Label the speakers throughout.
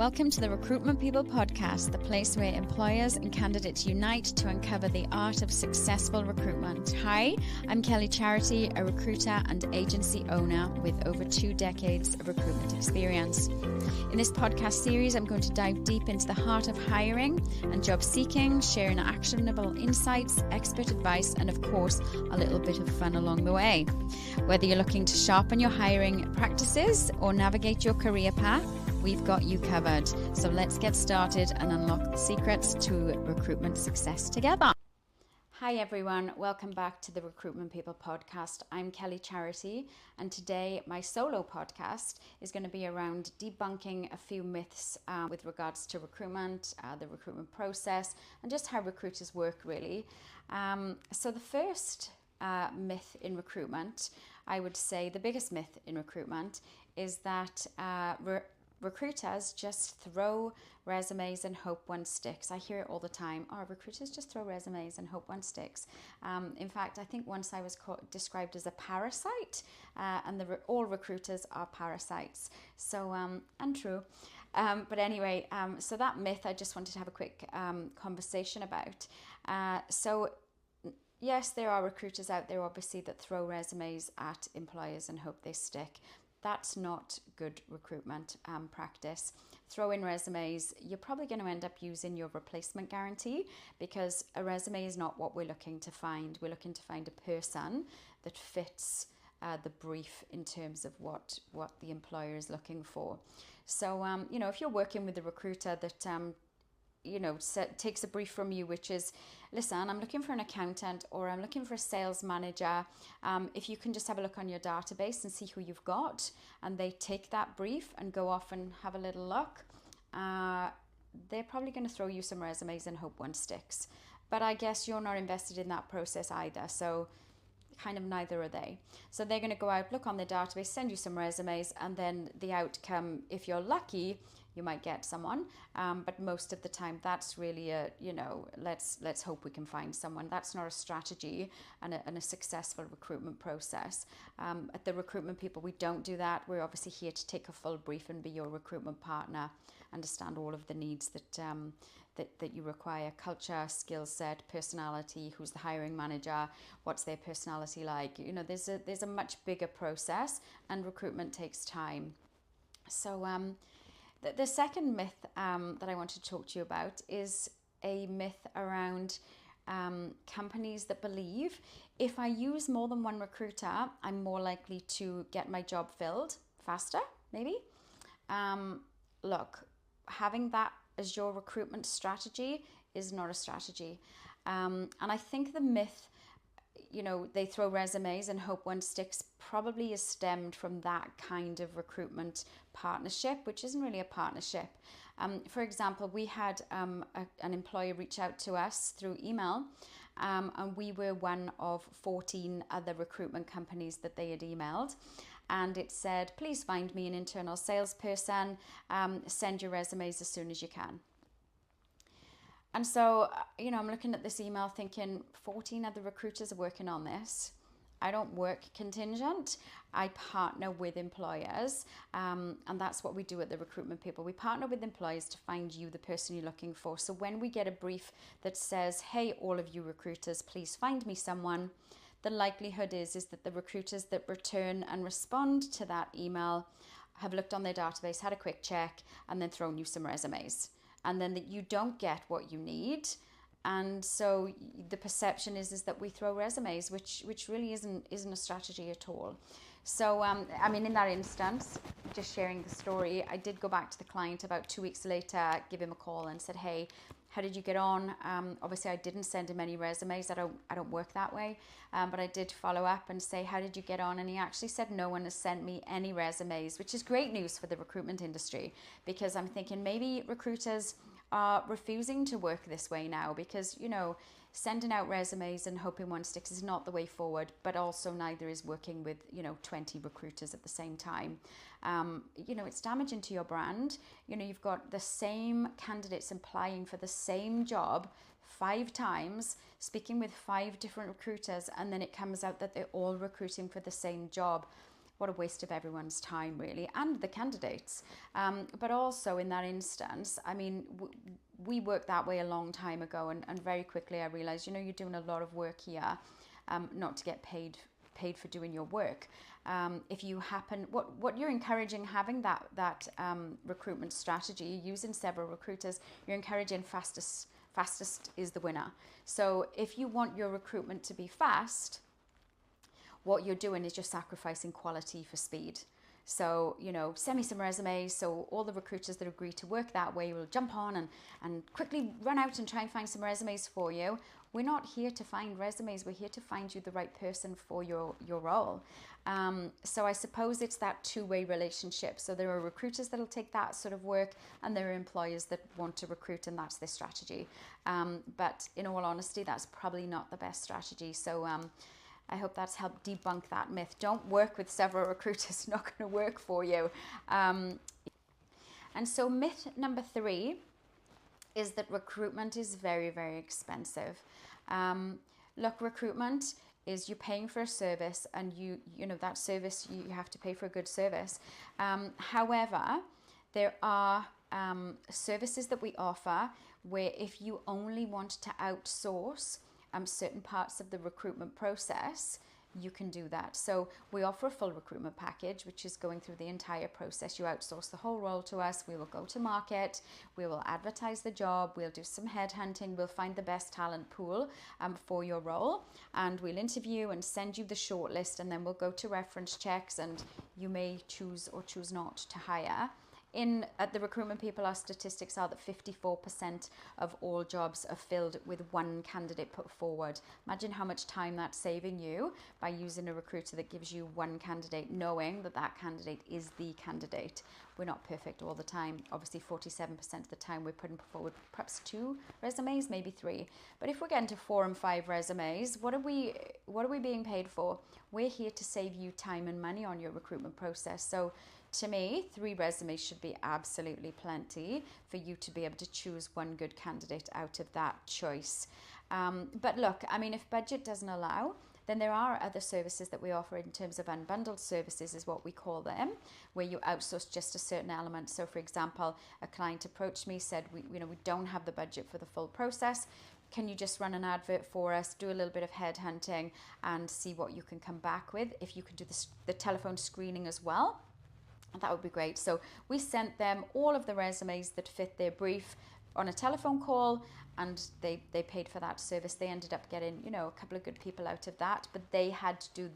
Speaker 1: Welcome to the Recruitment People podcast, the place where employers and candidates unite to uncover the art of successful recruitment. Hi, I'm Kelly Charity, a recruiter and agency owner with over 2 decades of recruitment experience. In this podcast series, I'm going to dive deep into the heart of hiring and job seeking, sharing actionable insights, expert advice, and of course, a little bit of fun along the way. Whether you're looking to sharpen your hiring practices or navigate your career path, we've got you covered. So let's get started and unlock the secrets to recruitment success together. Hi everyone, welcome back to the Recruitment People podcast. I'm Kelly Charity, and today my solo podcast is going to be around debunking a few myths with regards to recruitment, the recruitment process, and just how recruiters work really. So the first myth in recruitment, I would say the biggest myth in recruitment is that recruiters just throw resumes and hope one sticks. I hear it all the time. Oh, recruiters just throw resumes and hope one sticks. In fact, I think once I was described as a parasite, and all recruiters are parasites. So, untrue. But anyway, so that myth I just wanted to have a quick conversation about. So yes, there are recruiters out there, obviously, that throw resumes at employers and hope they stick. That's not good recruitment practice. Throw in resumes, you're probably going to end up using your replacement guarantee, because a resume is not what we're looking to find. We're looking to find a person that fits the brief in terms of what the employer is looking for. So, if you're working with a recruiter that takes a brief from you, which is, listen, I'm looking for an accountant or I'm looking for a sales manager. If you can just have a look on your database and see who you've got, and they take that brief and go off and have a little look, they're probably going to throw you some resumes and hope one sticks. But I guess you're not invested in that process either, so kind of neither are they. So they're going to go out, look on their database, send you some resumes, and then the outcome, if you're lucky, you might get someone, but most of the time that's really let's hope we can find someone. That's not a strategy and a successful recruitment process. At the Recruitment People, we don't do that. We're obviously here to take a full brief and be your recruitment partner, understand all of the needs that you require: culture, skill set, personality, who's the hiring manager, what's their personality like. There's a much bigger process, and recruitment takes time. So the second myth that I want to talk to you about is a myth around companies that believe if I use more than one recruiter, I'm more likely to get my job filled faster, maybe. Look, having that as your recruitment strategy is not a strategy. And I think the myth, they throw resumes and hope one sticks, probably is stemmed from that kind of recruitment partnership, which isn't really a partnership. For example, we had an employer reach out to us through email, and we were one of 14 other recruitment companies that they had emailed. And it said, please find me an internal salesperson, send your resumes as soon as you can. And so, I'm looking at this email thinking 14 other recruiters are working on this. I don't work contingent. I partner with employers. And that's what we do at the Recruitment People. We partner with employers to find you the person you're looking for. So when we get a brief that says, hey, all of you recruiters, please find me someone, the likelihood is that the recruiters that return and respond to that email have looked on their database, had a quick check, and then thrown you some resumes. And then that you don't get what you need. And so the perception is that we throw resumes, which really isn't a strategy at all. So, in that instance, just sharing the story, I did go back to the client about 2 weeks later, give him a call and said, hey, how did you get on? Obviously, I didn't send him any resumes. I don't work that way. But I did follow up and say, how did you get on? And he actually said, no one has sent me any resumes, which is great news for the recruitment industry, because I'm thinking maybe recruiters are refusing to work this way now, because, sending out resumes and hoping one sticks is not the way forward, but also neither is working with, 20 recruiters at the same time. It's damaging to your brand. You've got the same candidates applying for the same job 5 times, speaking with 5 different recruiters, and then it comes out that they're all recruiting for the same job. what a waste of everyone's time, really, and the candidates. But also in that instance, I mean, we worked that way a long time ago, and very quickly I realized, you know, you're doing a lot of work here, not to get paid for doing your work. If you happen, what you're encouraging, having that recruitment strategy, using several recruiters, you're encouraging fastest is the winner. So if you want your recruitment to be fast, what you're doing is you're sacrificing quality for speed. So, you know, send me some resumes. So all the recruiters that agree to work that way will jump on and quickly run out and try and find some resumes for you. We're not here to find resumes. We're here to find you the right person for your role. So I suppose it's that two-way relationship. So there are recruiters that'll take that sort of work, and there are employers that want to recruit, and that's their strategy. But in all honesty, that's probably not the best strategy. So I hope that's helped debunk that myth. Don't work with several recruiters, it's not going to work for you. And so myth number 3 is that recruitment is very, very expensive. Look, recruitment is you're paying for a service, and you know that service, you have to pay for a good service. However, there are services that we offer where if you only want to outsource certain parts of the recruitment process, you can do that. So we offer a full recruitment package, which is going through the entire process. You outsource the whole role to us. We will go to market. We will advertise the job. We'll do some headhunting. We'll find the best talent pool for your role, and we'll interview and send you the shortlist, and then we'll go to reference checks, and you may choose or choose not to hire. At the Recruitment People, our statistics are that 54% of all jobs are filled with one candidate put forward. Imagine how much time that's saving you by using a recruiter that gives you one candidate, knowing that that candidate is the candidate. We're not perfect all the time. Obviously, 47% of the time we're putting forward perhaps 2 resumes, maybe 3. But if we're getting to 4 and 5 resumes, what are we being paid for? We're here to save you time and money on your recruitment process. So to me, 3 resumes should be absolutely plenty for you to be able to choose one good candidate out of that choice. But look, I mean, if budget doesn't allow, then there are other services that we offer in terms of unbundled services, is what we call them, where you outsource just a certain element. So for example, a client approached me, said, we don't have the budget for the full process. Can you just run an advert for us, do a little bit of headhunting, and see what you can come back with? If you could do the telephone screening as well, that would be great. So we sent them all of the resumes that fit their brief on a telephone call, and they paid for that service. They ended up getting, you know, a couple of good people out of that, but they had to do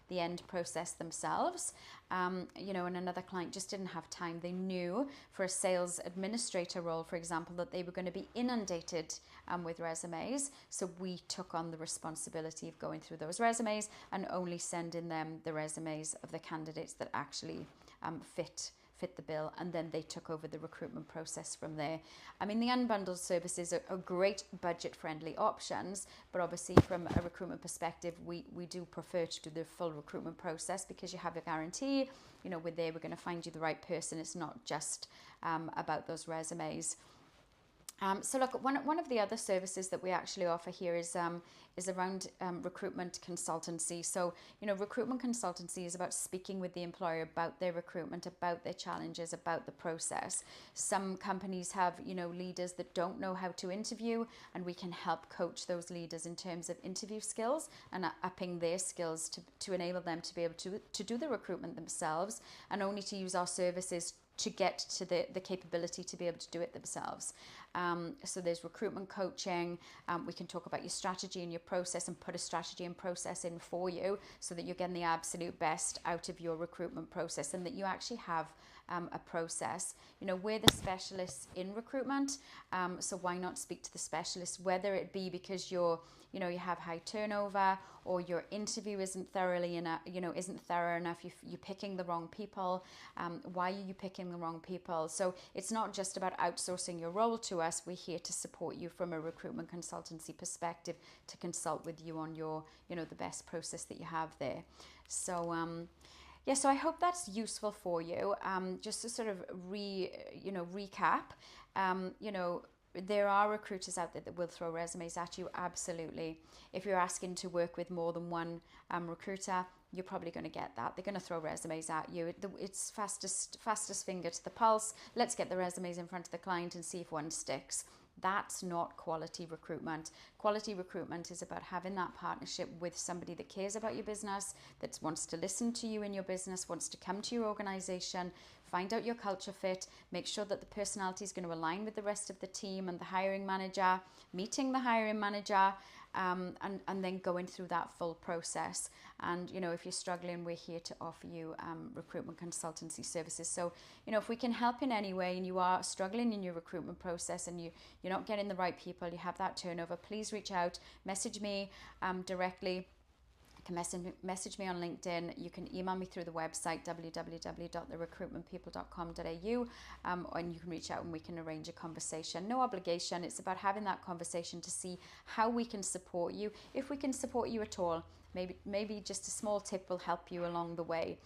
Speaker 1: the end process themselves. You know, and another client just didn't have time. They knew for a sales administrator role, for example, that they were going to be inundated with resumes. So we took on the responsibility of going through those resumes and only sending them the resumes of the candidates that actually fit the bill, and then they took over the recruitment process from there. I mean, the unbundled services are great budget-friendly options, but obviously from a recruitment perspective, we do prefer to do the full recruitment process, because you have a guarantee, you know, we're going to find you the right person. It's not just about those resumes. So look, one of the other services that we actually offer here is around recruitment consultancy. So, you know, recruitment consultancy is about speaking with the employer about their recruitment, about their challenges, about the process. Some companies have, you know, leaders that don't know how to interview, and we can help coach those leaders in terms of interview skills and upping their skills to enable them to be able to do the recruitment themselves, and only to use our services to get to the capability to be able to do it themselves. So there's recruitment coaching. We can talk about your strategy and your process, and put a strategy and process in for you, so that you're getting the absolute best out of your recruitment process, and that you actually have a process. You know, we're the specialists in recruitment, so why not speak to the specialists, whether it be because you have high turnover, or your interview isn't thorough enough, you're picking the wrong people. Why are you picking the wrong people? So it's not just about outsourcing your role to us. We're here to support you from a recruitment consultancy perspective, to consult with you on your, the best process that you have there. So so I hope that's useful for you. Just to sort of recap, there are recruiters out there that will throw resumes at you, absolutely. If you're asking to work with more than one recruiter, you're probably going to get that. They're going to throw resumes at you. It's fastest finger to the pulse. Let's get the resumes in front of the client and see if one sticks. That's not quality recruitment. Quality recruitment is about having that partnership with somebody that cares about your business, that wants to listen to you in your business, wants to come to your organization, find out your culture fit, make sure that the personality is going to align with the rest of the team and the hiring manager, meeting the hiring manager, and then going through that full process. And, you know, if you're struggling, we're here to offer you recruitment consultancy services. So, you know, if we can help in any way and you are struggling in your recruitment process and you're not getting the right people, you have that turnover, please reach out, message me directly. You can message me on LinkedIn. You can email me through the website www.therecruitmentpeople.com.au, and you can reach out and we can arrange a conversation. No obligation. It's about having that conversation to see how we can support you, if we can support you at all. Maybe just a small tip will help you along the way.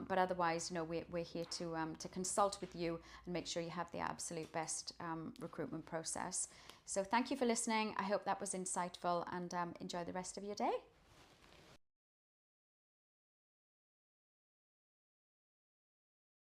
Speaker 1: But otherwise, you know, we're here to consult with you and make sure you have the absolute best recruitment process. So thank you for listening. I hope that was insightful, and enjoy the rest of your day.